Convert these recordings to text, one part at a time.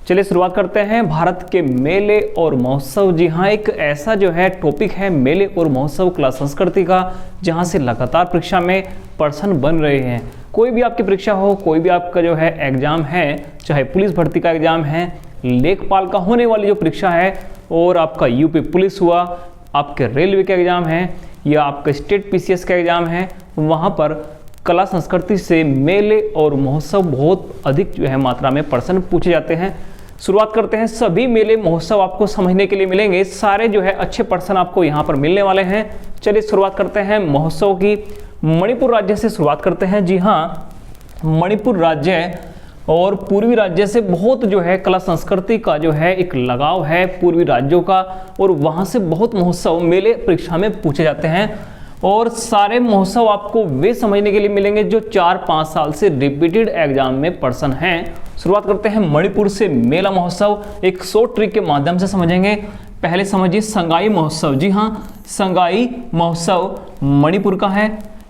चलिए शुरुआत करते हैं भारत के मेले और महोत्सव। जी हाँ, एक ऐसा जो है टॉपिक है मेले और महोत्सव कला संस्कृति का, जहाँ से लगातार परीक्षा में प्रश्न बन रहे हैं। कोई भी आपकी परीक्षा हो, कोई भी आपका जो है एग्जाम है, चाहे पुलिस भर्ती का एग्जाम है, लेखपाल का होने वाली जो परीक्षा है, और आपका यूपी पुलिस हुआ, आपके रेलवे का एग्जाम है, या आपका स्टेट पीसीएस का एग्जाम है, वहाँ पर कला संस्कृति से मेले और महोत्सव बहुत अधिक जो है मात्रा में प्रश्न पूछे जाते हैं। शुरुआत करते हैं। सभी मेले महोत्सव आपको समझने के लिए मिलेंगे, सारे जो है अच्छे प्रश्न आपको यहाँ पर मिलने वाले हैं। चलिए शुरुआत करते हैं महोत्सव की। मणिपुर राज्य से शुरुआत करते हैं। जी हाँ, मणिपुर राज्य और पूर्वी राज्य से बहुत जो है कला संस्कृति का जो है एक लगाव है पूर्वी राज्यों का, और वहाँ से बहुत महोत्सव मेले परीक्षा में पूछे जाते हैं। और सारे महोत्सव आपको वे समझने के लिए मिलेंगे जो 4-5 साल से रिपीटेड एग्जाम में प्रश्न हैं। शुरुआत करते हैं मणिपुर से। मेला महोत्सव एक शॉर्ट ट्रिक के माध्यम से समझेंगे। पहले समझिए संगाई महोत्सव। जी हाँ, संगाई महोत्सव मणिपुर का है।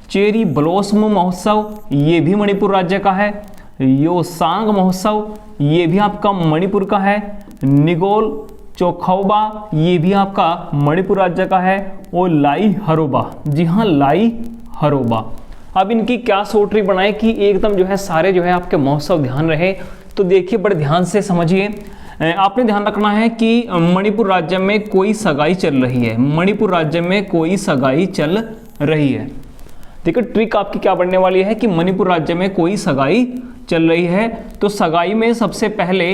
चेरी ब्लॉसम महोत्सव ये भी मणिपुर राज्य का है। योसांग महोत्सव ये भी आपका मणिपुर का है। निगोल चौखौबा ये भी आपका मणिपुर राज्य का है। और लाई हरोबा, जी हाँ लाई हरोबा। अब इनकी क्या शॉर्ट ट्रिक बनाए कि एकदम जो है सारे जो है आपके महोत्सव ध्यान रहे। तो देखिए, बड़े ध्यान से समझिए। आपने ध्यान रखना है कि मणिपुर राज्य में कोई सगाई चल रही है। मणिपुर राज्य में कोई सगाई चल रही है। देखिए ट्रिक आपकी क्या बनने वाली है कि मणिपुर राज्य में कोई सगाई चल रही है, तो सगाई में सबसे पहले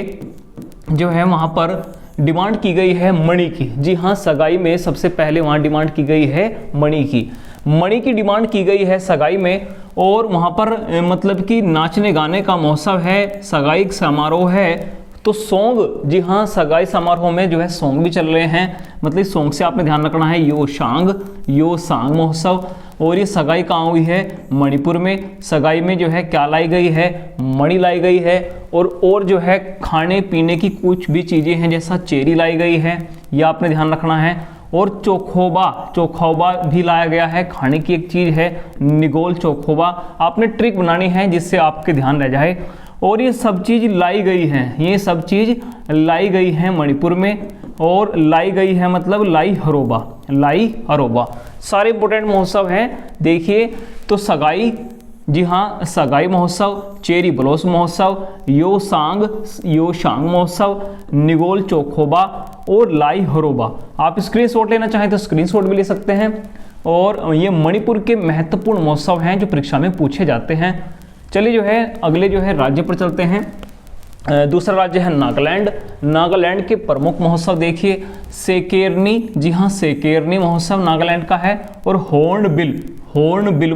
जो है वहाँ पर डिमांड की गई है मणि की। जी हाँ, सगाई में सबसे पहले वहाँ डिमांड की गई है मणि की। मणि की डिमांड की गई है सगाई में, और वहाँ पर मतलब कि नाचने गाने का महोत्सव है, सगाई समारोह है। तो सॉन्ग, जी हाँ, सगाई समारोह में जो है सॉन्ग भी चल रहे हैं। मतलब सॉन्ग से आपने ध्यान रखना है। योसांग महोत्सव। और ये सगाई कहाँ हुई है? मणिपुर में। सगाई में जो है क्या लाई गई है? मणि लाई गई है। और जो है खाने पीने की कुछ भी चीज़ें हैं, जैसा चेरी लाई गई है, यह आपने ध्यान रखना है। और चौखौबा भी लाया गया है, खाने की एक चीज़ है, निगोल चौखौबा। आपने ट्रिक बनानी है जिससे आपके ध्यान रह जाए। और ये सब चीज़ लाई गई है, ये सब चीज़ लाई गई है मणिपुर में। और लाई गई है मतलब लाई हरोबा। सारे इंपोर्टेंट महोत्सव हैं। देखिए तो सगाई, जी हाँ सगाई महोत्सव, चेरी ब्लॉसम महोत्सव, योशांग महोत्सव, निगोल चौखौबा और लाई हरोबा। आप स्क्रीनशॉट लेना चाहें तो स्क्रीनशॉट भी ले सकते हैं। और ये मणिपुर के महत्वपूर्ण महोत्सव हैं जो परीक्षा में पूछे जाते हैं। चलिए जो है अगले जो है राज्य पर चलते हैं। दूसरा राज्य है नागालैंड। नागालैंड के प्रमुख महोत्सव देखिए, सेकेरनी, जी हाँ सेकेरनी महोत्सव नागालैंड का है। और हॉर्नबिल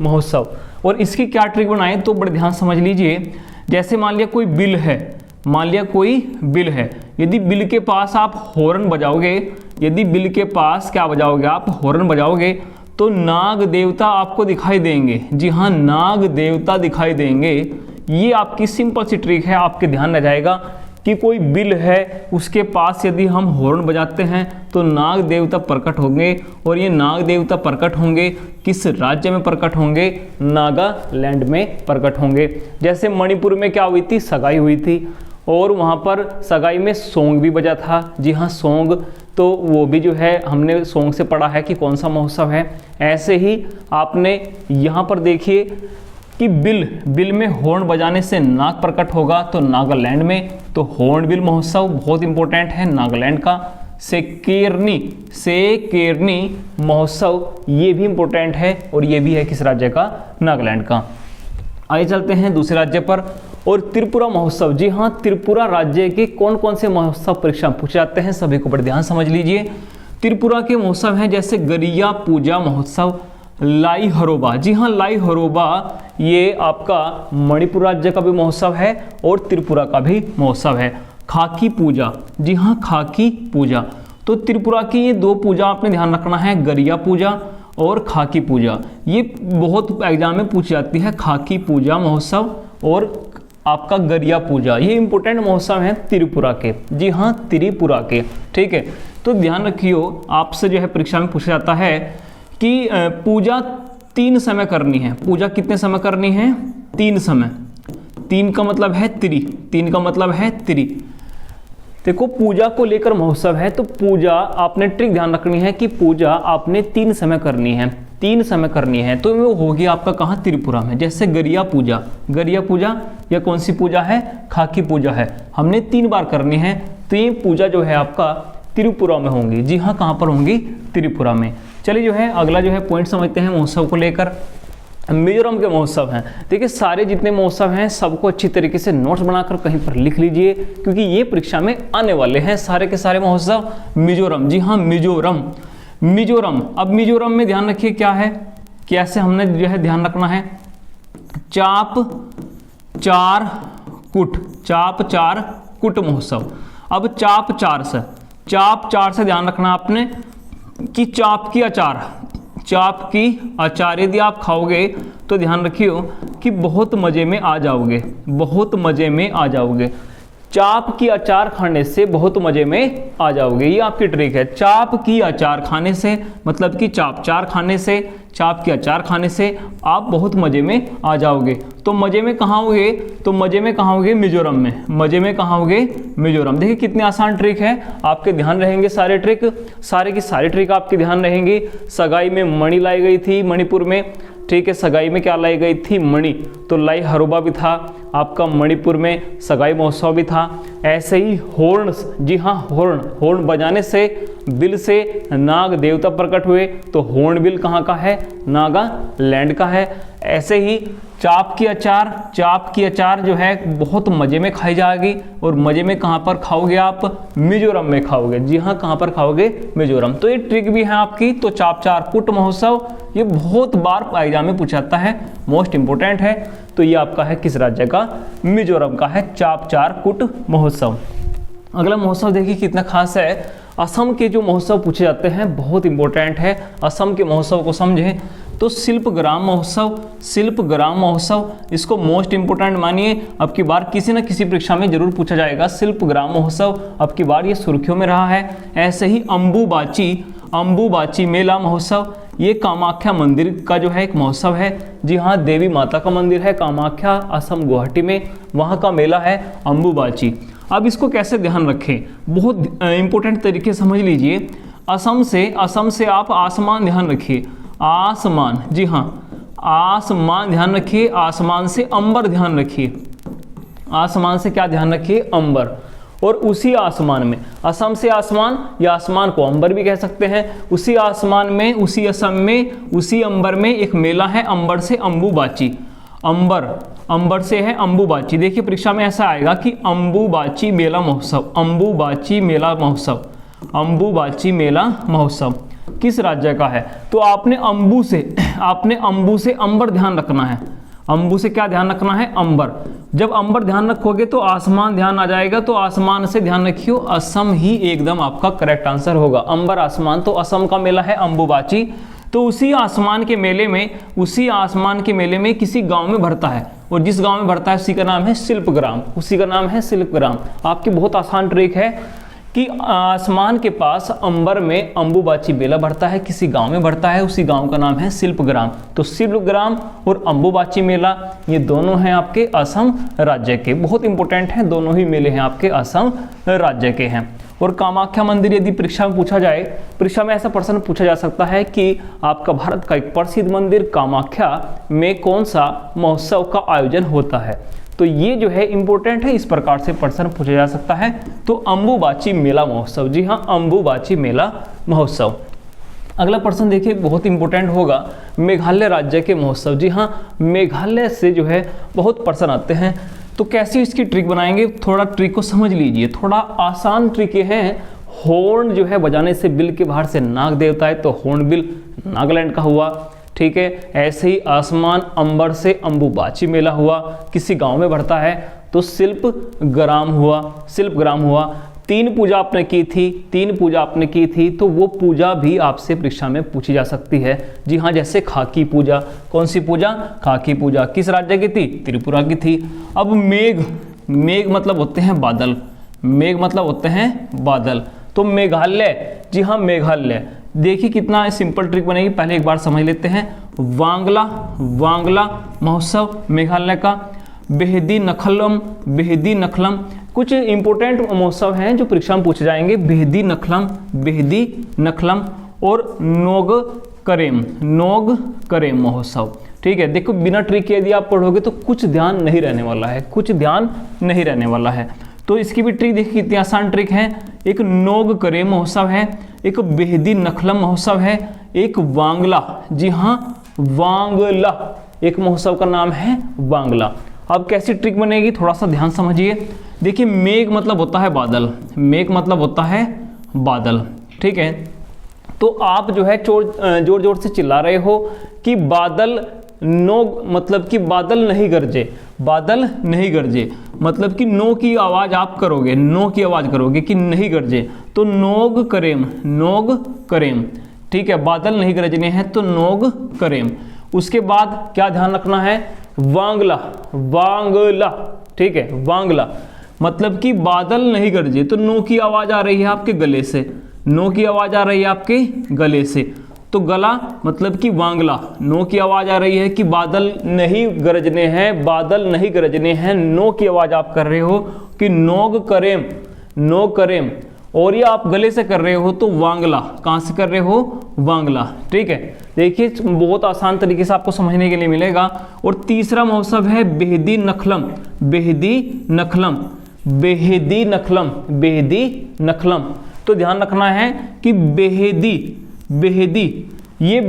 महोत्सव। और इसकी क्या ट्रिक बनाए तो बड़े ध्यान समझ लीजिए। जैसे मान लिया कोई बिल है, यदि बिल के पास आप हॉर्न बजाओगे, यदि बिल के पास क्या बजाओगे आप? हॉर्न बजाओगे, तो नाग देवता आपको दिखाई देंगे। जी हाँ, नाग देवता दिखाई देंगे। ये आपकी सिंपल सी ट्रिक है, आपके ध्यान रह जाएगा कि कोई बिल है, उसके पास यदि हम हॉर्न बजाते हैं तो नाग देवता प्रकट होंगे। और ये नाग देवता प्रकट होंगे किस राज्य में प्रकट होंगे? नागालैंड में प्रकट होंगे। जैसे मणिपुर में क्या हुई थी? सगाई हुई थी, और वहाँ पर सगाई में सॉन्ग भी बजा था। जी हाँ सॉन्ग, तो वो भी जो है हमने सॉन्ग से पढ़ा है कि कौन सा महोत्सव है। ऐसे ही आपने यहाँ पर देखिए कि बिल में हॉर्न बजाने से नाग प्रकट होगा, तो नागालैंड में। तो हॉर्नबिल महोत्सव बहुत इंपॉर्टेंट है नागालैंड का। सेकेरनी महोत्सव ये भी इंपॉर्टेंट है, और ये भी है किस राज्य का? नागालैंड का। आगे चलते हैं दूसरे राज्य पर। और त्रिपुरा महोत्सव। जी हाँ, त्रिपुरा राज्य के कौन कौन से महोत्सव परीक्षा पूछे जाते हैं, सभी को बड़े ध्यान समझ लीजिए। त्रिपुरा के महोत्सव हैं जैसे गरिया पूजा महोत्सव, लाई हरोबा। जी हाँ, लाई हरोबा ये आपका मणिपुर राज्य का भी महोत्सव है और त्रिपुरा का भी महोत्सव है। खाकी पूजा, जी हाँ खाकी पूजा। तो त्रिपुरा की ये दो पूजा आपने ध्यान रखना है, गरिया पूजा और खाकी पूजा। ये बहुत एग्जाम में पूछी जाती है, खाकी पूजा महोत्सव और आपका गरिया पूजा। ये इंपॉर्टेंट महोत्सव हैं त्रिपुरा के। जी हाँ, त्रिपुरा के। ठीक है, तो ध्यान रखियो, आपसे जो है परीक्षा में पूछा जाता है कि पूजा 3 समय करनी है। पूजा कितने समय करनी है? 3 समय। 3 का मतलब है त्रि, 3 का मतलब है त्रि। देखो पूजा को लेकर महोत्सव है, तो पूजा आपने ट्रिक ध्यान रखनी है कि पूजा आपने 3 समय करनी है, 3 समय करनी है, तो वो होगी आपका कहाँ, त्रिपुरा में। जैसे गरिया पूजा, गरिया पूजा या कौन सी पूजा है, खाकी पूजा है, हमने 3 बार करनी है, तो ये पूजा जो है आपका त्रिपुरा में होंगी। जी हाँ, कहाँ पर होंगी, त्रिपुरा में। चलिए जो है अगला जो है पॉइंट समझते हैं महोत्सव को लेकर। मिजोरम के महोत्सव हैं, देखिए सारे जितने महोत्सव हैं सबको अच्छी तरीके से नोट्स बनाकर कहीं पर लिख लीजिए, क्योंकि ये परीक्षा में आने वाले हैं सारे के सारे महोत्सव। मिजोरम, जी हाँ मिजोरम, मिजोरम। अब मिजोरम में ध्यान रखिए क्या है, कैसे हमने जो है ध्यान रखना है, चाप चार कुट, चाप चार कुट महोत्सव। अब चाप चार से ध्यान रखना आपने कि चाप की अचार, चाप की अचार यदि आप खाओगे तो ध्यान रखियो कि बहुत मज़े में आ जाओगे, बहुत मज़े में आ जाओगे। चाप की अचार खाने से बहुत मज़े में आ जाओगे, ये आपकी ट्रिक है। चाप की अचार खाने से मतलब कि चाप चार खाने से, चाप की अचार खाने से आप बहुत मज़े में आ जाओगे। तो मज़े में कहाँ होगे, तो मज़े में कहाँ होगे, मिजोरम में। मज़े में कहाँ होगे, मिजोरम। देखिए कितनी आसान ट्रिक है, आपके ध्यान रहेंगे सारे ट्रिक, सारे की सारी ट्रिक आपके ध्यान रहेंगी। सगाई में मणि लाई गई थी मणिपुर में, ठीक है, सगाई में क्या लाई गई थी, मणि, तो लाई हरोबा भी था आपका, मणिपुर में सगाई महोत्सव भी था। ऐसे ही हॉर्न, जी हाँ हॉर्न बजाने से बिल से नाग देवता प्रकट हुए, तो हॉर्नबिल कहाँ का है, नागालैंड का है। ऐसे ही चाप की अचार जो है बहुत मज़े में खाई जाएगी, और मज़े में कहाँ पर खाओगे आप, मिजोरम में खाओगे। जी हाँ, कहाँ पर खाओगे, मिजोरम। तो ये ट्रिक भी है आपकी। तो चाप चार कुट महोत्सव ये बहुत बार एग्जाम में पूछा जाता है, मोस्ट इंपोर्टेंट है। तो ये आपका है किस राज्य का, मिजोरम का है चाप चार कुट महोत्सव। अगला महोत्सव देखिए कितना खास है, असम के जो महोत्सव पूछे जाते हैं बहुत इंपॉर्टेंट है। असम के महोत्सव को समझें तो शिल्पग्राम महोत्सव इसको मोस्ट इंपोर्टेंट मानिए। अब की बार किसी न किसी परीक्षा में जरूर पूछा जाएगा शिल्पग्राम महोत्सव, अब की बार ये सुर्खियों में रहा है। ऐसे ही अंबुबाची मेला महोत्सव, ये कामाख्या मंदिर का जो है एक महोत्सव है। जी हाँ, देवी माता का मंदिर है कामाख्या, असम गुवाहाटी में, वहाँ का मेला है अंबुबाची। अब इसको कैसे ध्यान रखें, बहुत इंपॉर्टेंट तरीके समझ लीजिए। असम से आप आसमान ध्यान रखिए, आसमान, जी हाँ आसमान ध्यान रखिए, आसमान से अंबर ध्यान रखिए, आसमान से क्या ध्यान रखिए, अंबर। और उसी आसमान में, असम से आसमान या आसमान को अंबर भी कह सकते हैं, उसी आसमान में, उसी असम में, उसी अंबर में एक मेला है, अंबर से अंबुबाची। अंबर से है अंबुबाची। देखिए परीक्षा में ऐसा आएगा कि अंबुबाची मेला महोत्सव किस राज्य का है। तो आपने अंबु से अंबर ध्यान रखना है। अंबु से क्या ध्यान रखना है, अंबर। जब अंबर ध्यान रखोगे तो आसमान ध्यान आ जाएगा, तो आसमान से ध्यान रखियो, असम ही एकदम आपका करेक्ट आंसर होगा। अंबर आसमान, तो असम का मेला है अंबुबाची। तो उसी आसमान के मेले में किसी गांव में भरता है, और जिस गांव में भरता है उसी का नाम है शिल्पग्राम। आपकी बहुत आसान ट्रिक है कि आसमान के पास अंबर में अंबुबाची मेला भरता है, किसी गांव में भरता है, उसी गांव का नाम है शिल्पग्राम। तो शिल्पग्राम और अंबुबाची मेला ये दोनों हैं आपके असम राज्य के, बहुत इंपॉर्टेंट हैं, दोनों ही मेले हैं आपके असम राज्य के हैं। और कामाख्या मंदिर यदि परीक्षा में पूछा जाए, परीक्षा में ऐसा प्रश्न पूछा जा सकता है कि आपका भारत का एक प्रसिद्ध मंदिर कामाख्या में कौन सा महोत्सव का आयोजन होता है, तो ये जो है इंपॉर्टेंट है, इस प्रकार से प्रश्न पूछा जा सकता है। तो अंबुबाची मेला महोत्सव, जी हाँ अंबुबाची मेला महोत्सव। अगला प्रश्न देखिए बहुत इंपॉर्टेंट होगा, मेघालय राज्य के महोत्सव। जी हाँ, मेघालय से जो है बहुत प्रश्न आते हैं, तो कैसी इसकी ट्रिक बनाएंगे, थोड़ा ट्रिक को समझ लीजिए, थोड़ा आसान ट्रिक ये है। हॉर्न जो है बजाने से बिल के बाहर से नाग देवता है, तो हॉर्नबिल नागालैंड का हुआ, ठीक है। ऐसे ही आसमान अंबर से अंबुबाची मेला हुआ, किसी गांव में भरता है, तो शिल्पग्राम हुआ। तीन पूजा आपने की थी, तो वो पूजा भी आपसे परीक्षा में पूछी जा सकती है। जी हाँ, जैसे खाकी पूजा, कौन सी पूजा, खाकी पूजा, किस राज्य की थी, त्रिपुरा की थी। अब मेघ मतलब होते हैं बादल, तो मेघालय, जी हाँ मेघालय। देखिए कितना सिंपल ट्रिक बनेगी, पहले एक बार समझ लेते हैं। वांगला महोत्सव मेघालय का, बेहदी नखलम, बेहदी नखलम। कुछ इंपॉर्टेंट महोत्सव हैं जो परीक्षा में पूछे जाएंगे, बेहदी नखलम, बेहदी नखलम और नोग करेम, नोग करेम महोत्सव। ठीक है, देखो बिना ट्रिक के यदि आप पढ़ोगे तो कुछ ध्यान नहीं रहने वाला है, कुछ ध्यान नहीं रहने वाला है। तो इसकी भी ट्रिक देखिए कितनी आसान ट्रिक है। एक नोग करेम महोत्सव है, एक बेहदी नखलम महोत्सव है, एक वांगला, जी हाँ वांगला, एक महोत्सव का नाम है वांगला। अब कैसी ट्रिक बनेगी थोड़ा सा ध्यान समझिए। देखिए मेघ मतलब होता है बादल, मेघ मतलब होता है बादल। ठीक है, तो आप जो है जोर जोर से चिल्ला रहे हो कि बादल नो, मतलब कि बादल नहीं गरजे, बादल नहीं गरजे, मतलब कि नो की आवाज़ आप करोगे, नो की आवाज़ करोगे कि नहीं गरजे, तो नोग करेम, नोग करेम। ठीक है, बादल नहीं गरजने हैं तो नोग करेम। उसके बाद क्या ध्यान रखना है, वांगला, वांगला। ठीक है, वांगला मतलब कि बादल नहीं गरजे, तो नो की आवाज़ आ रही है आपके गले से, नो की आवाज़ आ रही है आपके गले से, तो गला मतलब कि वांगला, नो की आवाज़ आ रही है कि बादल नहीं गरजने हैं, बादल नहीं गरजने हैं, नो की आवाज़ आप कर रहे हो कि नोग करेम, नो करेम, और ये आप गले से कर रहे हो तो वांगला, कहाँ से कर रहे हो, वांगला। ठीक है, देखिए बहुत आसान तरीके से आपको समझने के लिए मिलेगा। और तीसरा महोत्सव है बेहदी नखलम, बेहदी नखलम, बेहदी नखलम, बेहदी नखलम। तो ध्यान रखना है कि बेहदी, बेहदी ये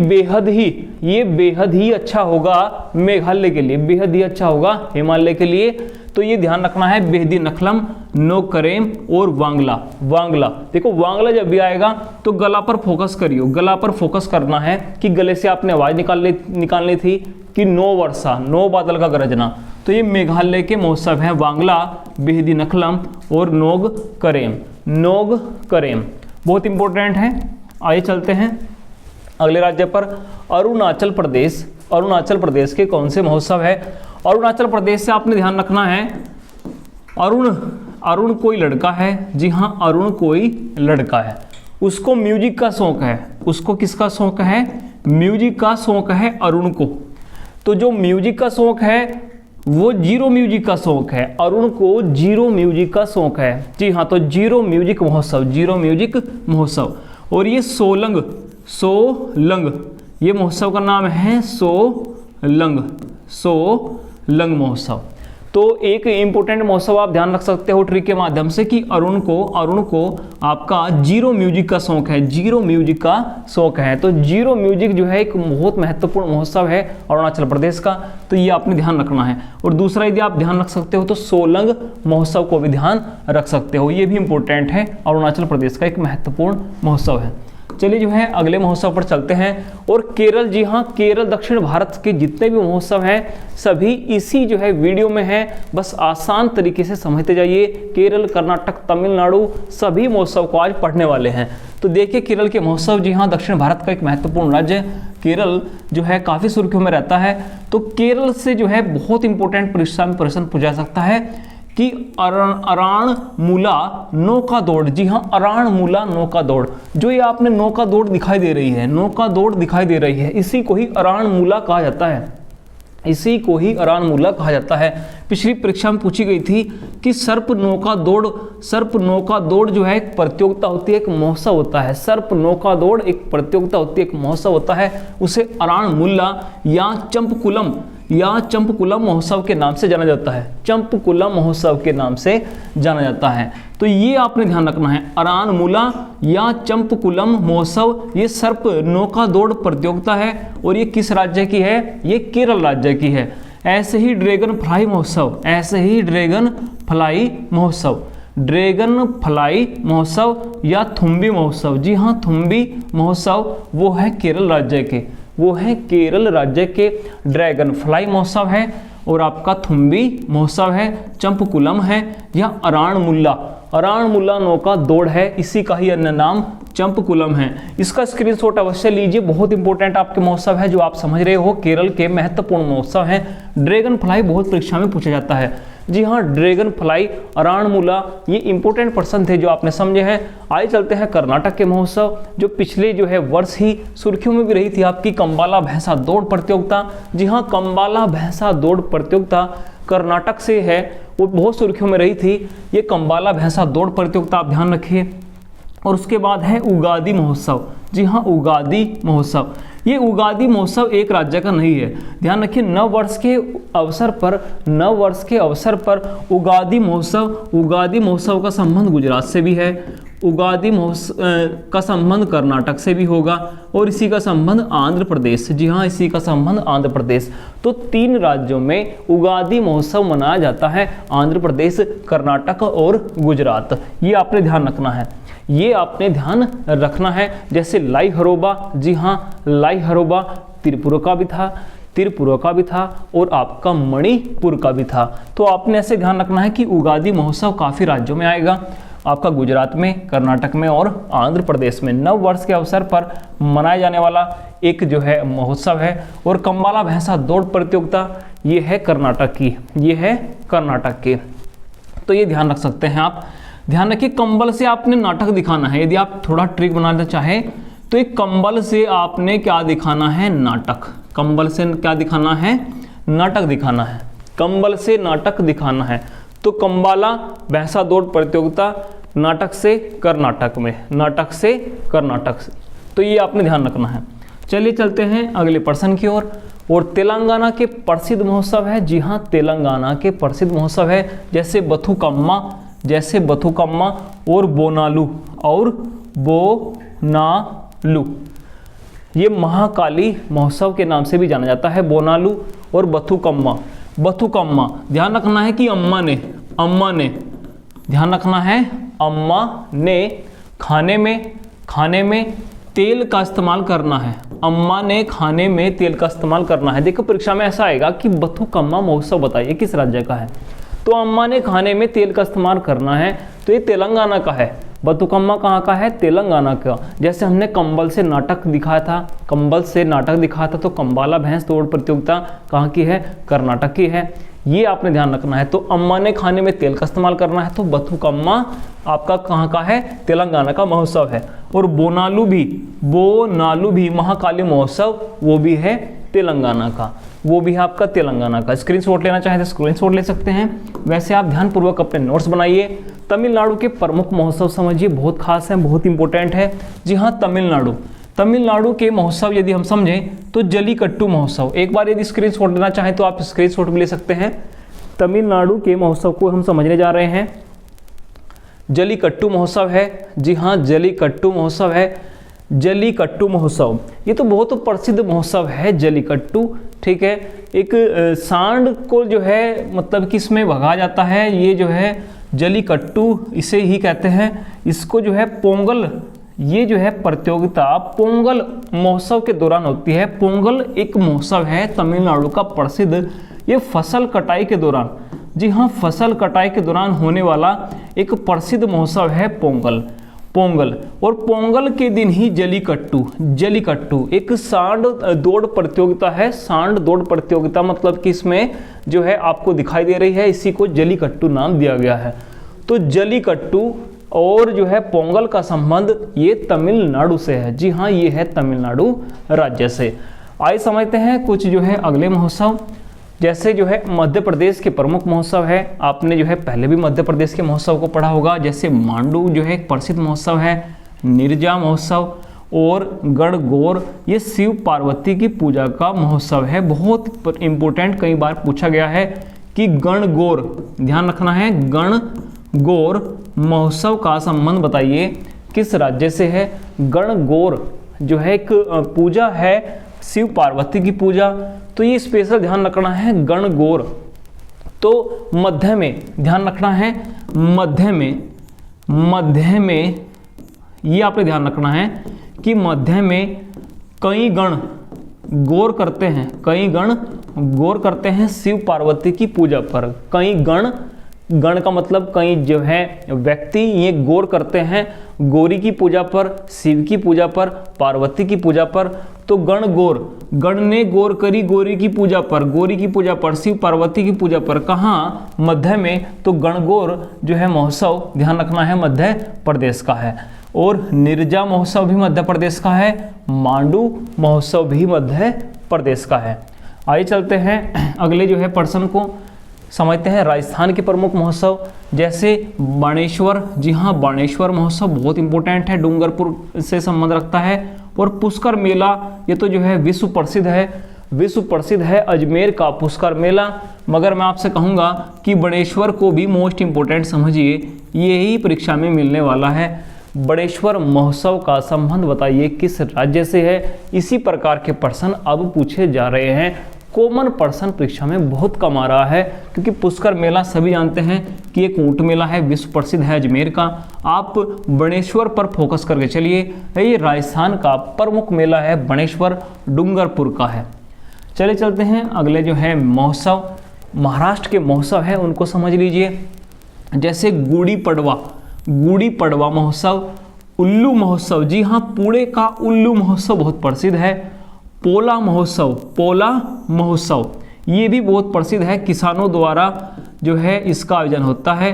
बेहद ही अच्छा होगा मेघालय के लिए, बेहद ही अच्छा होगा हिमालय के लिए। तो ये ध्यान रखना है, बेहदी नखलम, नो करेम और वांगला, वांगला। देखो वांगला जब भी आएगा तो गला पर फोकस करियो, गला पर फोकस करना है कि गले से आपने आवाज़ निकालनी थी कि नो वर्षा, नो बादल का गरजना। तो ये मेघालय के महोत्सव हैं वांगला, बेहदी नखलम और नोग करेम, नोग करेम बहुत इंपॉर्टेंट है। आइए चलते हैं अगले राज्य पर, अरुणाचल प्रदेश। अरुणाचल प्रदेश के कौन से महोत्सव है, अरुणाचल प्रदेश से आपने ध्यान रखना है, अरुण कोई लड़का है, जी हाँ अरुण कोई लड़का है, उसको म्यूजिक का शौक है, उसको किसका शौक है, म्यूजिक का शौक है अरुण को। तो जो म्यूजिक का शौक है वो जीरो म्यूजिक का शौक है, अरुण को जीरो म्यूजिक का शौक है, जी हाँ। तो जीरो म्यूजिक महोत्सव, जीरो म्यूजिक महोत्सव। और ये सोलंग, सोलंग ये महोत्सव का नाम है, सोलंग, सोलंग महोत्सव। तो एक इम्पोर्टेंट महोत्सव आप ध्यान रख सकते हो ट्रिक के माध्यम से कि अरुण को आपका जीरो म्यूजिक का शौक है, जीरो म्यूजिक का शौक है। तो जीरो म्यूजिक जो है एक बहुत महत्वपूर्ण महोत्सव है अरुणाचल प्रदेश का, तो ये आपने ध्यान रखना है। और दूसरा यदि आप ध्यान रख सकते हो तो सोलंग महोत्सव को भी ध्यान रख सकते हो, ये भी इंपॉर्टेंट है, अरुणाचल प्रदेश का एक महत्वपूर्ण महोत्सव है। चलिए जो है अगले महोत्सव पर चलते हैं। और केरल, जी हाँ केरल दक्षिण भारत के जितने भी महोत्सव हैं सभी इसी जो है वीडियो में है, बस आसान तरीके से समझते जाइए। केरल, कर्नाटक, तमिलनाडु सभी महोत्सव को आज पढ़ने वाले हैं। तो देखिए केरल के महोत्सव, जी हाँ दक्षिण भारत का एक महत्वपूर्ण राज्य केरल जो है काफ़ी सुर्खियों में रहता है। तो केरल से जो है बहुत इंपॉर्टेंट परीक्षा में प्रश्न पूछा सकता है कि अराणमुला नौका दौड़, जी हाँ अराणमुला नौका दौड़, जो ये आपने नौका दौड़ दिखाई दे रही है, नौका दौड़ दिखाई दे रही है, इसी को ही अराणमुला कहा जाता है, इसी को ही अराणमुला कहा जाता है। पिछली परीक्षा में पूछी गई थी कि सर्प नौका दौड़ जो है एक प्रतियोगिता होती है, एक महोत्सव होता है, सर्प नौका दौड़ एक प्रतियोगिता होती है, एक महोत्सव होता है, उसे अराणमुला या चंपकुलम महोत्सव के नाम से जाना जाता है, चंपकुलम महोत्सव के नाम से जाना जाता है। तो ये आपने ध्यान रखना है, अराणमुला या चंपकुलम महोत्सव ये सर्प नौका दौड़ प्रतियोगिता है और ये किस राज्य की है, ये केरल राज्य की है। ऐसे ही ड्रैगन फ्लाई महोत्सव, ऐसे ही ड्रैगन फ्लाई महोत्सव, ड्रैगन फ्लाई महोत्सव या थुम्बी महोत्सव, जी हाँ थुम्बी महोत्सव वो है केरल राज्य के, वो है केरल राज्य के। ड्रैगन फ्लाई महोत्सव है और आपका थुम्बी महोत्सव है, चंपकुलम है या अराणमुला नौका दौड़ है, इसी का ही अन्य नाम चंपकुलम है। इसका स्क्रीनशॉट अवश्य लीजिए, बहुत इंपॉर्टेंट आपके महोत्सव है जो आप समझ रहे हो, केरल के महत्वपूर्ण महोत्सव हैं। ड्रैगन फ्लाई बहुत परीक्षा में पूछा जाता है, जी हाँ ड्रैगन फ्लाई, अराणमुला ये इंपॉर्टेंट प्रश्न थे जो आपने समझे हैं। आइए चलते हैं कर्नाटक के महोत्सव, जो पिछले जो है वर्ष ही सुर्खियों में भी रही थी, आपकी कंबाला भैंसा दौड़ प्रतियोगिता। जी हाँ कंबाला भैंसा दौड़ प्रतियोगिता कर्नाटक से है, वो बहुत सुर्खियों में रही थी। ये कंबाला भैंसा दौड़ प्रतियोगिता आप ध्यान रखिए। और उसके बाद है उगादी महोत्सव। जी हाँ, उगादी महोत्सव। ये उगादी महोत्सव एक राज्य का नहीं है, ध्यान रखिए। नव वर्ष के अवसर पर उगादी महोत्सव का संबंध गुजरात से भी है, उगादी महोत्सव का संबंध कर्नाटक से भी होगा, और इसी का संबंध आंध्र प्रदेश से। जी हाँ, इसी का संबंध आंध्र प्रदेश। तो 3 राज्यों में उगादी महोत्सव मनाया जाता है, आंध्र प्रदेश, कर्नाटक और गुजरात। ये आपने ध्यान रखना है, ये आपने ध्यान रखना है। जैसे लाई हरोबा, जी हाँ, लाई हरोबा त्रिपुरा का भी था और आपका मणिपुर का भी था। तो आपने ऐसे ध्यान रखना है कि उगादी महोत्सव काफ़ी राज्यों में आएगा, आपका गुजरात में, कर्नाटक में और आंध्र प्रदेश में। नव वर्ष के अवसर पर मनाया जाने वाला एक जो है महोत्सव है। और कंबाला भैंसा दौड़ प्रतियोगिता ये है कर्नाटक की, ये है कर्नाटक की। तो ये ध्यान रख सकते हैं आप। ध्यान रखिए, कंबल से आपने नाटक दिखाना है। यदि आप थोड़ा ट्रिक बनाना चाहें तो एक कंबल से आपने क्या दिखाना है, नाटक। कंबल से क्या दिखाना है, नाटक दिखाना है। कंबल से नाटक दिखाना है। तो कंबाला भैंसा दौड़ प्रतियोगिता नाटक से कर्नाटक में, नाटक से कर्नाटक से। तो ये आपने ध्यान रखना है। चलिए चलते हैं अगले प्रश्न की ओर। और तेलंगाना के प्रसिद्ध महोत्सव है। जी हाँ, तेलंगाना के प्रसिद्ध महोत्सव है, जैसे बथुकम्मा और बोनालू ये महाकाली महोत्सव के नाम से भी जाना जाता है, बोनालू और बथुकम्मा। ध्यान रखना है कि अम्मा ने ध्यान रखना है, अम्मा ने खाने में तेल का इस्तेमाल करना है। अम्मा ने खाने में तेल का इस्तेमाल करना है। देखो परीक्षा में ऐसा आएगा कि बथुकम्मा महोत्सव बताइए किस राज्य का है, तो अम्मा ने खाने में तेल का इस्तेमाल करना है, तो ये तेलंगाना का है। बथुकम्मा कहाँ का है, तेलंगाना का। जैसे हमने कंबल से नाटक दिखाया था, तो कंबाला भैंस दौड़ प्रतियोगिता कहाँ की है, कर्नाटक की है। ये आपने ध्यान रखना है। तो अम्मा ने खाने में तेल का इस्तेमाल करना है, तो बथुकम्मा आपका कहाँ का है, तेलंगाना का महोत्सव है। और बोनालू भी महाकाली महोत्सव, वो भी है तेलंगाना का, वो भी है आपका तेलंगाना का। स्क्रीनशॉट लेना चाहें तो स्क्रीनशॉट ले सकते हैं। वैसे आप ध्यानपूर्वक अपने नोट्स बनाइए। तमिलनाडु के प्रमुख महोत्सव समझिए, बहुत खास है, बहुत इंपॉर्टेंट है। जी हाँ, तमिलनाडु के महोत्सव यदि हम समझें तो जलीकट्टू महोत्सव। एक बार यदि स्क्रीनशॉट लेना चाहें तो आप स्क्रीनशॉट भी ले सकते हैं। तमिलनाडु के महोत्सव को हम समझने जा रहे हैं। जलीकट्टू महोत्सव है। जी हाँ, जलीकट्टू महोत्सव है। जलीकट्टू महोत्सव ये तो बहुत प्रसिद्ध महोत्सव है, जलीकट्टू। ठीक है, एक सांड को जो है मतलब कि इसमें भगाया जाता है, ये जो है जलीकट्टू इसे ही कहते हैं। इसको जो है पोंगल, ये जो है प्रतियोगिता पोंगल महोत्सव के दौरान होती है। पोंगल एक महोत्सव है तमिलनाडु का प्रसिद्ध, ये फसल कटाई के दौरान, जी हाँ, फसल कटाई के दौरान होने वाला एक प्रसिद्ध महोत्सव है पोंगल। और पोंगल के दिन ही जलीकट्टू एक सांड दौड़ प्रतियोगिता है। सांड दौड़ प्रतियोगिता मतलब कि इसमें जो है आपको दिखाई दे रही है, इसी को जलीकट्टू नाम दिया गया है। तो जलीकट्टू और जो है पोंगल का संबंध ये तमिलनाडु से है। जी हाँ, ये है तमिलनाडु राज्य से। आइए समझते हैं कुछ जो है अगले महोत्सव। जैसे जो है मध्य प्रदेश के प्रमुख महोत्सव है, आपने जो है पहले भी मध्य प्रदेश के महोत्सव को पढ़ा होगा। जैसे मांडू जो है एक प्रसिद्ध महोत्सव है, निर्जा महोत्सव और गणगौर ये शिव पार्वती की पूजा का महोत्सव है। बहुत इंपॉर्टेंट, कई बार पूछा गया है कि गणगौर, ध्यान रखना है, गणगौर महोत्सव का संबंध बताइए किस राज्य से है। गणगौर जो है एक पूजा है, शिव पार्वती की पूजा, तो ये स्पेशल ध्यान रखना है गणगौर। तो मध्य में ध्यान रखना है, मध्य में ये आपने ध्यान रखना है कि मध्य में कई गण गौर करते हैं शिव पार्वती की पूजा पर। कई गण का मतलब कई जो है व्यक्ति ये गौर करते हैं गौरी की पूजा पर, शिव की पूजा पर, पार्वती की पूजा पर। तो गण ने गौर करी गौरी की पूजा पर, शिव पार्वती की पूजा पर। कहाँ, मध्य में। तो गणगौर जो है महोत्सव ध्यान रखना है मध्य प्रदेश का है। और निर्जा महोत्सव भी मध्य प्रदेश का है, मांडू महोत्सव भी मध्य प्रदेश का है। आइए चलते हैं अगले जो है प्रश्न को। समझते हैं राजस्थान के प्रमुख महोत्सव, जैसे बाणेश्वर, जी हाँ बाणेश्वर महोत्सव बहुत इंपॉर्टेंट है, डूंगरपुर से संबंध रखता है। और पुष्कर मेला, ये तो जो है विश्व प्रसिद्ध है, विश्व प्रसिद्ध है अजमेर का पुष्कर मेला। मगर मैं आपसे कहूँगा कि बाणेश्वर को भी मोस्ट इंपॉर्टेंट समझिए, यही परीक्षा में मिलने वाला है। बाणेश्वर महोत्सव का संबंध बताइए किस राज्य से है। इसी प्रकार के प्रश्न अब पूछे जा रहे हैं। कॉमन प्रश्न परीक्षा में बहुत कम आ रहा है, क्योंकि पुष्कर मेला सभी जानते हैं कि एक ऊंट मेला है, विश्व प्रसिद्ध है अजमेर का। आप बाणेश्वर पर फोकस करके चलिए, ये राजस्थान का प्रमुख मेला है, बाणेश्वर डूंगरपुर का है। चले चलते हैं अगले जो है महोत्सव, महाराष्ट्र के महोत्सव है उनको समझ लीजिए। जैसे गुड़ी पड़वा, गुड़ी पड़वा महोत्सव, उल्लू महोत्सव, जी हाँ पुणे का उल्लू महोत्सव बहुत प्रसिद्ध है। पोला महोत्सव, पोला महोत्सव ये भी बहुत प्रसिद्ध है, किसानों द्वारा जो है इसका आयोजन होता है,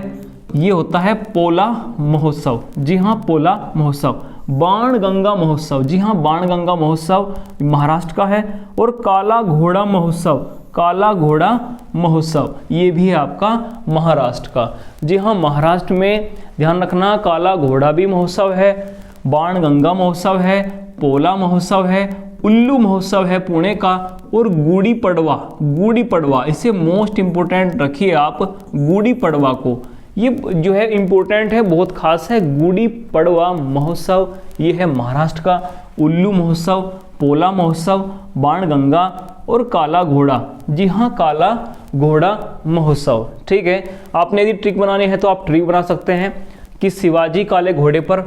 ये होता है पोला महोत्सव, जी हाँ पोला महोत्सव। बाण गंगा महोत्सव, जी हाँ बाण गंगा महोत्सव महाराष्ट्र का है। और काला घोड़ा महोत्सव, काला घोड़ा महोत्सव ये भी है आपका महाराष्ट्र का। जी हाँ महाराष्ट्र में ध्यान रखना काला घोड़ा भी महोत्सव है, बाण गंगा महोत्सव है, पोला महोत्सव है, उल्लू महोत्सव है पुणे का। और गुड़ी पड़वा, गुड़ी पड़वा इसे मोस्ट इंपोर्टेंट रखिए आप, गुड़ी पड़वा को, ये जो है इंपॉर्टेंट है, बहुत खास है। गुड़ी पड़वा महोत्सव ये है महाराष्ट्र का। उल्लू महोत्सव, पोला महोत्सव, बाण गंगा और काला घोड़ा, जी हाँ काला घोड़ा महोत्सव। ठीक है, आपने यदि ट्रिक बनानी है तो आप ट्रिक बना सकते हैं कि शिवाजी काले घोड़े पर,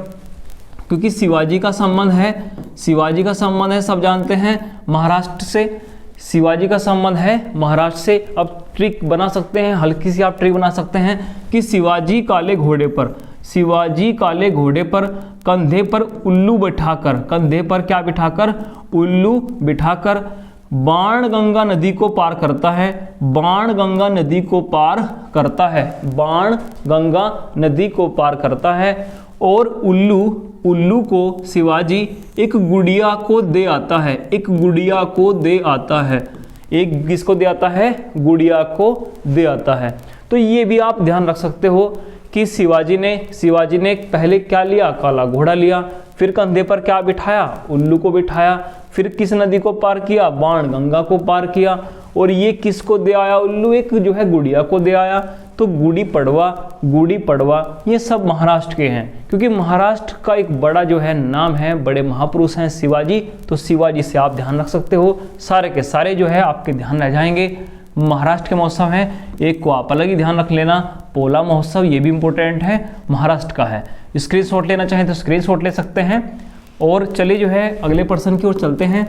क्योंकि शिवाजी का संबंध है, शिवाजी का संबंध है सब जानते हैं महाराष्ट्र से, शिवाजी का संबंध है महाराष्ट्र से। अब ट्रिक बना सकते हैं, हल्की सी आप ट्रिक बना सकते हैं कि शिवाजी काले घोड़े पर, शिवाजी काले घोड़े पर कंधे पर उल्लू बिठाकर, कंधे पर क्या बिठाकर, उल्लू बिठाकर बाण गंगा नदी को पार करता है, बाण गंगा नदी को पार करता है, बाण गंगा नदी को पार करता है। और उल्लू, उल्लू को शिवाजी एक गुड़िया को दे आता है, एक गुड़िया को दे आता है, एक किसको दे आता है, गुड़िया को दे आता है। तो ये भी आप ध्यान रख सकते हो कि शिवाजी ने पहले क्या लिया, काला घोड़ा लिया, फिर कंधे पर क्या बिठाया, उल्लू को बिठाया, फिर किस नदी को पार किया, बाण गंगा को पार किया। और ये किसको दे आया, उल्लू एक जो है गुड़िया को दे आया। तो गुड़ी पड़वा ये सब महाराष्ट्र के हैं, क्योंकि महाराष्ट्र का एक बड़ा जो है नाम है, बड़े महापुरुष हैं शिवाजी, तो शिवाजी से आप ध्यान रख सकते हो। सारे के सारे जो है आपके ध्यान रह जाएंगे। महाराष्ट्र के महोत्सव हैं, एक को आप अलग ही ध्यान रख लेना, पोला महोत्सव ये भी इंपॉर्टेंट है, महाराष्ट्र का है। स्क्रीनशॉट लेना चाहें तो स्क्रीनशॉट ले सकते हैं। और चलिए जो है अगले प्रश्न की ओर चलते हैं।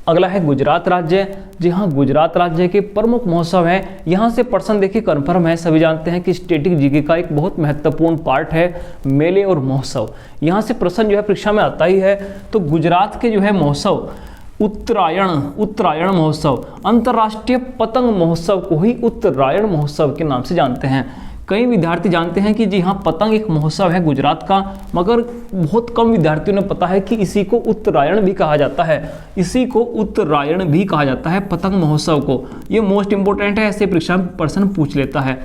अगला है गुजरात राज्य, जी हाँ गुजरात राज्य के प्रमुख महोत्सव है। यहाँ से प्रश्न देखिए कन्फर्म है, सभी जानते हैं कि स्टैटिक जीके का एक बहुत महत्वपूर्ण पार्ट है मेले और महोत्सव। यहाँ से प्रश्न जो है परीक्षा में आता ही है। तो गुजरात के जो है महोत्सव उत्तरायण महोत्सव, अंतर्राष्ट्रीय पतंग महोत्सव को ही उत्तरायण महोत्सव के नाम से जानते हैं। कई विद्यार्थी जानते हैं कि जी हाँ पतंग एक महोत्सव है गुजरात का, मगर बहुत कम विद्यार्थियों ने पता है कि इसी को उत्तरायण भी कहा जाता है, इसी को उत्तरायण भी कहा जाता है पतंग महोत्सव को। ये मोस्ट इंपोर्टेंट है, ऐसे परीक्षा में प्रश्न पूछ लेता है।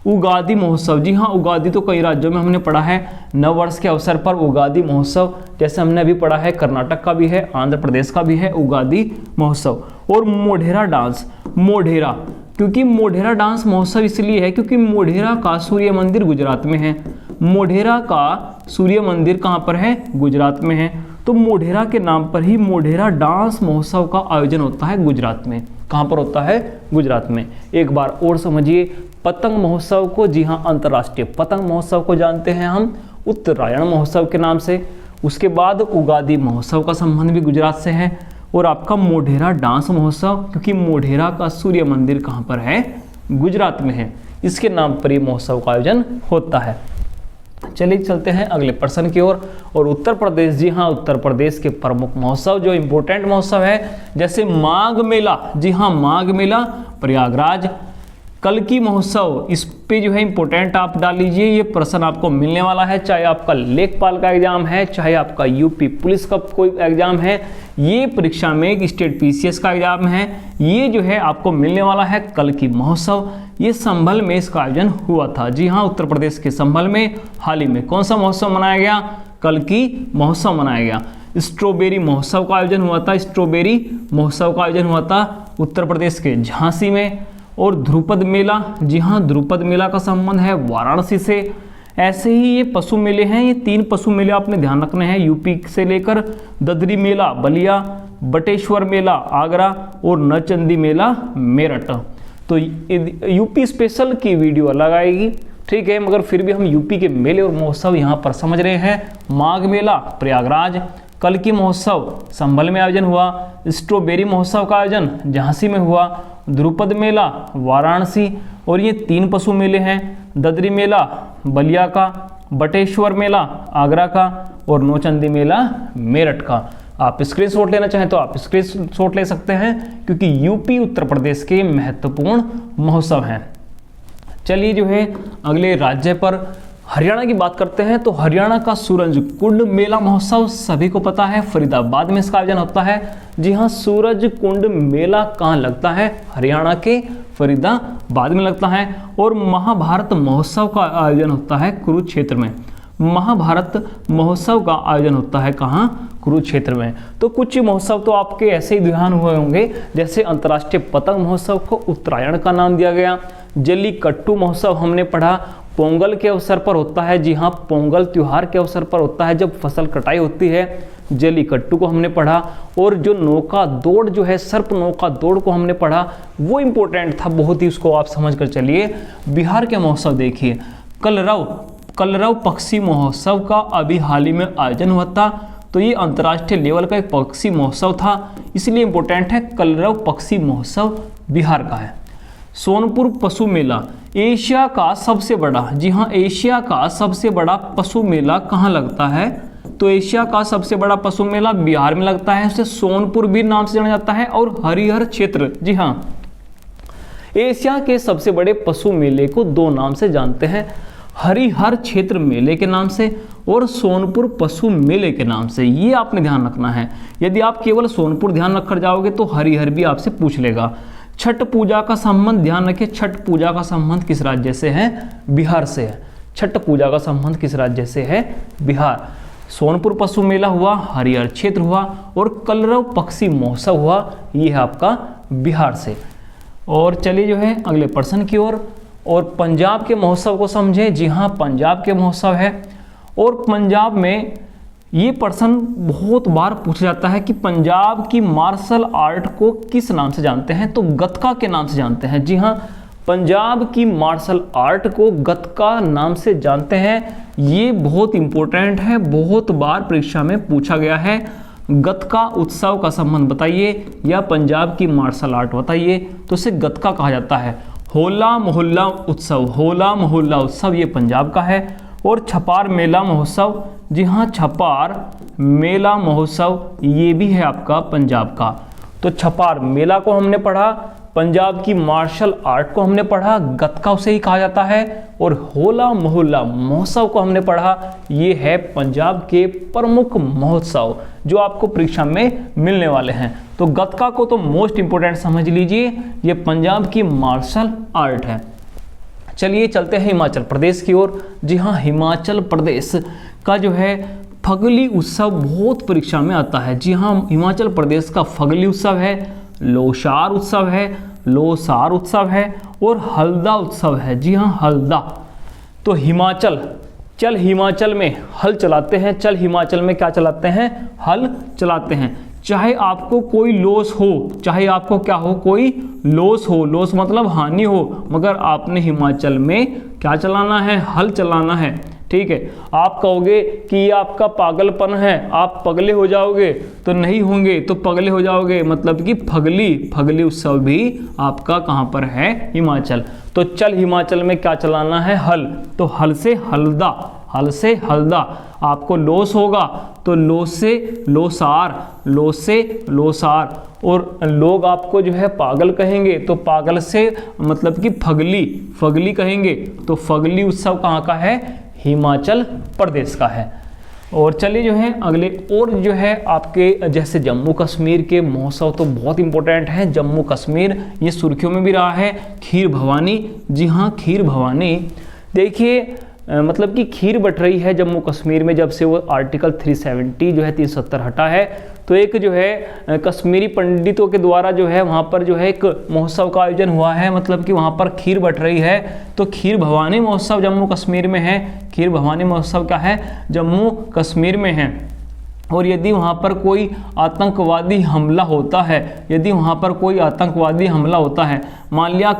उगादि महोत्सव, जी हाँ उगादि तो कई राज्यों में हमने पढ़ा है, नव वर्ष के अवसर पर उगादि महोत्सव, जैसे हमने अभी पढ़ा है कर्नाटक का भी है, आंध्र प्रदेश का भी है उगादि महोत्सव। और मोढेरा डांस, मोढेरा, क्योंकि मोढेरा डांस महोत्सव इसलिए है क्योंकि मोढेरा का सूर्य मंदिर गुजरात में है, मोढेरा का सूर्य मंदिर कहाँ पर है, गुजरात में है। तो मोढेरा के नाम पर ही मोढेरा डांस महोत्सव का आयोजन होता है गुजरात में। कहाँ पर होता है, गुजरात में। एक बार और समझिए पतंग महोत्सव को, जी हाँ अंतर्राष्ट्रीय पतंग महोत्सव को जानते हैं हम उत्तरायण महोत्सव के नाम से। उसके बाद उगादि महोत्सव का संबंध भी गुजरात से है। और आपका मोढेरा डांस महोत्सव, क्योंकि मोढेरा का सूर्य मंदिर कहाँ पर है, गुजरात में है, इसके नाम पर ये महोत्सव का आयोजन होता है। चलिए चलते हैं अगले प्रश्न की ओर। और उत्तर प्रदेश, जी हाँ उत्तर प्रदेश के प्रमुख महोत्सव जो इंपोर्टेंट महोत्सव है, जैसे माघ मेला, जी हाँ माघ मेला प्रयागराज, कल्कि महोत्सव, इस पे जो है इंपॉर्टेंट आप डाल लीजिए, ये प्रश्न आपको मिलने वाला है, चाहे आपका लेखपाल का एग्जाम है, चाहे आपका यूपी पुलिस का कोई एग्जाम है, ये परीक्षा में स्टेट पीसीएस का एग्जाम है, ये जो है आपको मिलने वाला है कल्कि महोत्सव। ये संभल में इसका आयोजन हुआ था। जी हाँ, उत्तर प्रदेश के संभल में हाल ही में कौन सा महोत्सव मनाया गया? कल्कि महोत्सव मनाया गया। स्ट्रॉबेरी महोत्सव का आयोजन हुआ था, स्ट्रॉबेरी महोत्सव का आयोजन हुआ था उत्तर प्रदेश के झांसी में। और ध्रुपद मेला, जी हाँ, ध्रुपद मेला का संबंध है वाराणसी से। ऐसे ही ये पशु मेले हैं, ये 3 पशु मेले आपने ध्यान रखने हैं यूपी से लेकर, ददरी मेला बलिया, बटेश्वर मेला आगरा और नरचंदी मेला मेरठ। तो यूपी स्पेशल की वीडियो अलग आएगी, ठीक है, मगर फिर भी हम यूपी के मेले और महोत्सव यहाँ पर समझ रहे हैं। माघ मेला प्रयागराज, कल्कि महोत्सव संभल में आयोजन हुआ, स्ट्रॉबेरी महोत्सव का आयोजन झांसी में हुआ, ध्रुपद मेला वाराणसी, और ये 3 पशु मेले हैं, ददरी मेला बलिया का, बटेश्वर मेला आगरा का और नौचंदी मेला मेरठ का। आप स्क्रीनशॉट लेना चाहें तो आप स्क्रीनशॉट ले सकते हैं, क्योंकि यूपी उत्तर प्रदेश के महत्वपूर्ण महोत्सव हैं। चलिए जो है अगले राज्य पर हरियाणा की बात करते हैं। तो हरियाणा का सूरज कुंड मेला महोत्सव सभी को पता है, फरीदाबाद में इसका आयोजन होता है। जी हाँ, सूरज कुंड मेला कहाँ लगता है? हरियाणा के फरीदाबाद में लगता है। और महाभारत महोत्सव का आयोजन होता है कुरुक्षेत्र में। महाभारत महोत्सव का आयोजन होता है कहाँ? कुरुक्षेत्र में। तो कुछ महोत्सव तो आपके ऐसे ही ध्यान हुए होंगे, जैसे अंतर्राष्ट्रीय पतंग महोत्सव को उत्तरायण का नाम दिया गया। जल्लीकट्टू महोत्सव हमने पढ़ा, पोंगल के अवसर पर होता है। जी हाँ, पोंगल त्योहार के अवसर पर होता है जब फसल कटाई होती है। जल्लीकट्टू को हमने पढ़ा। और जो नौका दौड़ जो है, सर्प नौका दौड़ को हमने पढ़ा, वो इम्पोर्टेंट था बहुत ही, उसको आप समझ कर चलिए। बिहार के महोत्सव देखिए, कलरव पक्षी महोत्सव का अभी हाल ही में आयोजन हुआ था। तो ये अंतर्राष्ट्रीय लेवल का एक पक्षी महोत्सव था, इसलिए इम्पोर्टेंट है। कलरव पक्षी महोत्सव बिहार का है। सोनपुर पशु मेला एशिया का सबसे बड़ा, जी हाँ, एशिया का सबसे बड़ा पशु मेला कहाँ लगता है? तो एशिया का सबसे बड़ा पशु मेला बिहार में लगता है, उसे सोनपुर भी नाम से जाना जाता है। और हरिहर क्षेत्र, जी हाँ, एशिया के सबसे बड़े पशु मेले को 2 नाम से जानते हैं, हरिहर क्षेत्र मेले के नाम से और सोनपुर पशु मेले के नाम से। ये आपने ध्यान रखना है। यदि आप केवल सोनपुर ध्यान रखकर जाओगे तो हरिहर भी आपसे पूछ लेगा। छठ पूजा का संबंध ध्यान रखिए, छठ पूजा का संबंध किस राज्य से है? बिहार से है। छठ पूजा का संबंध किस राज्य से है? बिहार। सोनपुर पशु मेला हुआ, हरिहर क्षेत्र हुआ और कलरव पक्षी महोत्सव हुआ, ये है आपका बिहार से। और चलिए जो है अगले प्रश्न की ओर। और पंजाब के महोत्सव को समझें। जी हाँ, पंजाब के महोत्सव है। और पंजाब में ये प्रश्न बहुत बार पूछा जाता है कि पंजाब की मार्शल आर्ट को किस नाम से जानते हैं? तो गतका के नाम से जानते हैं। जी हाँ, पंजाब की मार्शल आर्ट को गतका नाम से जानते हैं। ये बहुत इंपॉर्टेंट है, बहुत बार परीक्षा में पूछा गया है। गतका उत्सव का संबंध बताइए या पंजाब की मार्शल आर्ट बताइए, तो इसे गतका कहा जाता है। होला मोहल्ला उत्सव, होला मोहल्ला उत्सव ये पंजाब का है। और छपार मेला महोत्सव, जी हाँ, छपार मेला महोत्सव ये भी है आपका पंजाब का। तो छपार मेला को हमने पढ़ा, पंजाब की मार्शल आर्ट को हमने पढ़ा, गतका उसे ही कहा जाता है। और होला मोहल्ला महोत्सव को हमने पढ़ा, ये है पंजाब के प्रमुख महोत्सव जो आपको परीक्षा में मिलने वाले हैं। तो गतका को तो मोस्ट इंपोर्टेंट समझ लीजिए, ये पंजाब की मार्शल आर्ट है। चलिए चलते हैं हिमाचल प्रदेश की ओर। जी हाँ, हिमाचल प्रदेश का जो है फगली उत्सव बहुत परीक्षा में आता है। जी हाँ, हिमाचल प्रदेश का फगली उत्सव है, लोसार उत्सव है, लोसार उत्सव है और हल्दा उत्सव है। जी हाँ, हल्दा। तो हिमाचल, चल हिमाचल में हल चलाते हैं, चल हिमाचल में क्या चलाते हैं? हल चलाते हैं। चाहे आपको कोई लॉस हो, चाहे आपको क्या हो, कोई लॉस हो, लॉस मतलब हानि हो, मगर आपने हिमाचल में क्या चलाना है? हल चलाना है। ठीक है, आप कहोगे कि ये आपका पागलपन है, आप पगले हो जाओगे, तो नहीं होंगे, तो पगले हो जाओगे, मतलब कि फगली उत्सव भी आपका कहाँ पर है? हिमाचल। तो चल हिमाचल में क्या चलाना है? हल। तो हल से हल्दा, हल से हल्दा। आपको लॉस होगा तो लॉस से लोसार, लॉस से लोसार, और लोग आपको जो है पागल कहेंगे तो पागल से मतलब कि फगली, फगली कहेंगे तो फगली उत्सव कहाँ का है? हिमाचल प्रदेश का है। और चलिए जो है अगले और जो है आपके जैसे जम्मू कश्मीर के महोत्सव तो बहुत इंपॉर्टेंट है। जम्मू कश्मीर ये सुर्खियों में भी रहा है। खीर भवानी, जी हाँ खीर भवानी, देखिए मतलब कि खीर बट रही है जम्मू कश्मीर में जब से वो आर्टिकल 370 जो है 370 हटा है। तो एक जो है कश्मीरी पंडितों के द्वारा जो है वहाँ पर जो है एक महोत्सव का आयोजन हुआ है, मतलब कि वहाँ पर खीर बट रही है। तो खीर भवानी महोत्सव जम्मू कश्मीर में है। खीर भवानी महोत्सव क्या है? जम्मू कश्मीर में है। और यदि वहाँ पर कोई आतंकवादी हमला होता है, यदि वहाँ पर कोई आतंकवादी हमला होता है, मान लिया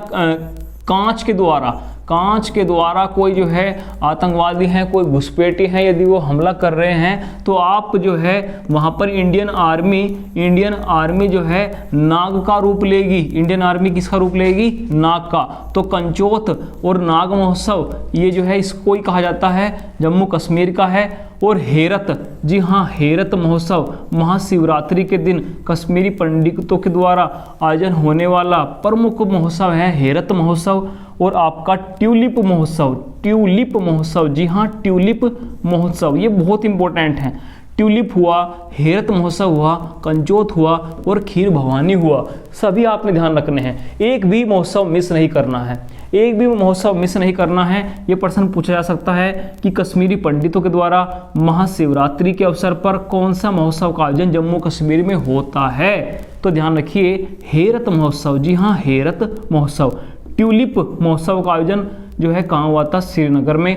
कांच के द्वारा कोई जो है आतंकवादी हैं, कोई घुसपैठी हैं, यदि वो हमला कर रहे हैं तो आप जो है वहाँ पर इंडियन आर्मी जो है नाग का रूप लेगी। इंडियन आर्मी किसका रूप लेगी? नाग का। तो कंचोत और नाग महोत्सव ये जो है इसको ही कहा जाता है, जम्मू कश्मीर का है। और हेरत, जी हाँ हेरत महोत्सव महाशिवरात्रि के दिन कश्मीरी पंडितों के द्वारा आयोजन होने वाला प्रमुख महोत्सव है हेरत महोत्सव। और आपका ट्यूलिप महोत्सव, जी हाँ ट्यूलिप महोत्सव ये बहुत इंपॉर्टेंट है। ट्यूलिप हुआ, हेरत महोत्सव हुआ, कंचोत हुआ और खीर भवानी हुआ, सभी आपने ध्यान रखने हैं। एक भी महोत्सव मिस नहीं करना है, एक भी महोत्सव मिस नहीं करना है। ये प्रश्न पूछा जा सकता है कि कश्मीरी पंडितों के द्वारा महाशिवरात्रि के अवसर पर कौन सा महोत्सव का आयोजन जम्मू कश्मीर में होता है? तो ध्यान रखिए हेरत महोत्सव, जी हाँ हेरत महोत्सव। ट्यूलिप महोत्सव का आयोजन जो है कहाँ हुआ था? श्रीनगर में।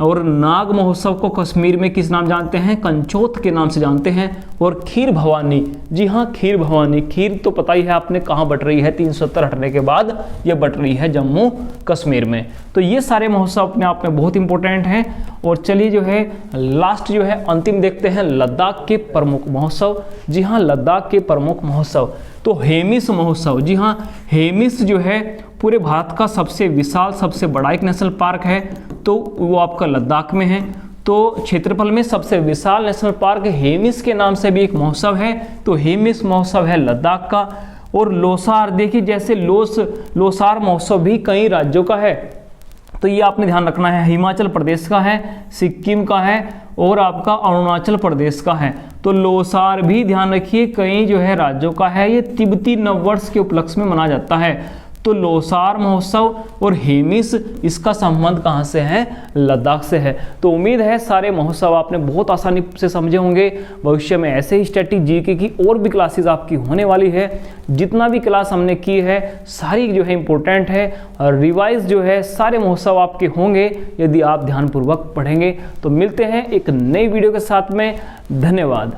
और नाग महोत्सव को कश्मीर में किस नाम जानते हैं? कंचोत के नाम से जानते हैं। और खीर भवानी, जी हाँ खीर भवानी, खीर तो पता ही है आपने कहाँ बट रही है? 370 हटने के बाद ये बट रही है जम्मू कश्मीर में। तो ये सारे महोत्सव अपने आप में बहुत इंपॉर्टेंट हैं। और चलिए जो है लास्ट जो है अंतिम देखते हैं लद्दाख के प्रमुख महोत्सव। जी हाँ लद्दाख के प्रमुख महोत्सव तो हेमिस महोत्सव, जी हाँ हेमिस जो है पूरे भारत का सबसे विशाल सबसे बड़ा एक नेशनल पार्क है, तो वो आपका लद्दाख में है। तो क्षेत्रफल में सबसे विशाल नेशनल पार्क हेमिस के नाम से भी एक महोत्सव है, तो हेमिस महोत्सव है लद्दाख का। और लोसार, देखिए जैसे लोसार महोत्सव भी कई राज्यों का है, तो ये आपने ध्यान रखना है, हिमाचल प्रदेश का है, सिक्किम का है और आपका अरुणाचल प्रदेश का है। तो लोसार भी ध्यान रखिए कई जो है राज्यों का है, ये तिब्बती नववर्ष के उपलक्ष्य में मनाया जाता है। तो लोसार महोत्सव और हेमिस इसका संबंध कहाँ से है? लद्दाख से है। तो उम्मीद है सारे महोत्सव आपने बहुत आसानी से समझे होंगे। भविष्य में ऐसे ही स्टैटिक जीके की और भी क्लासेस आपकी होने वाली है। जितना भी क्लास हमने की है सारी जो है इम्पोर्टेंट है और रिवाइज जो है सारे महोत्सव आपके होंगे यदि आप ध्यानपूर्वक पढ़ेंगे। तो मिलते हैं एक नई वीडियो के साथ में। धन्यवाद।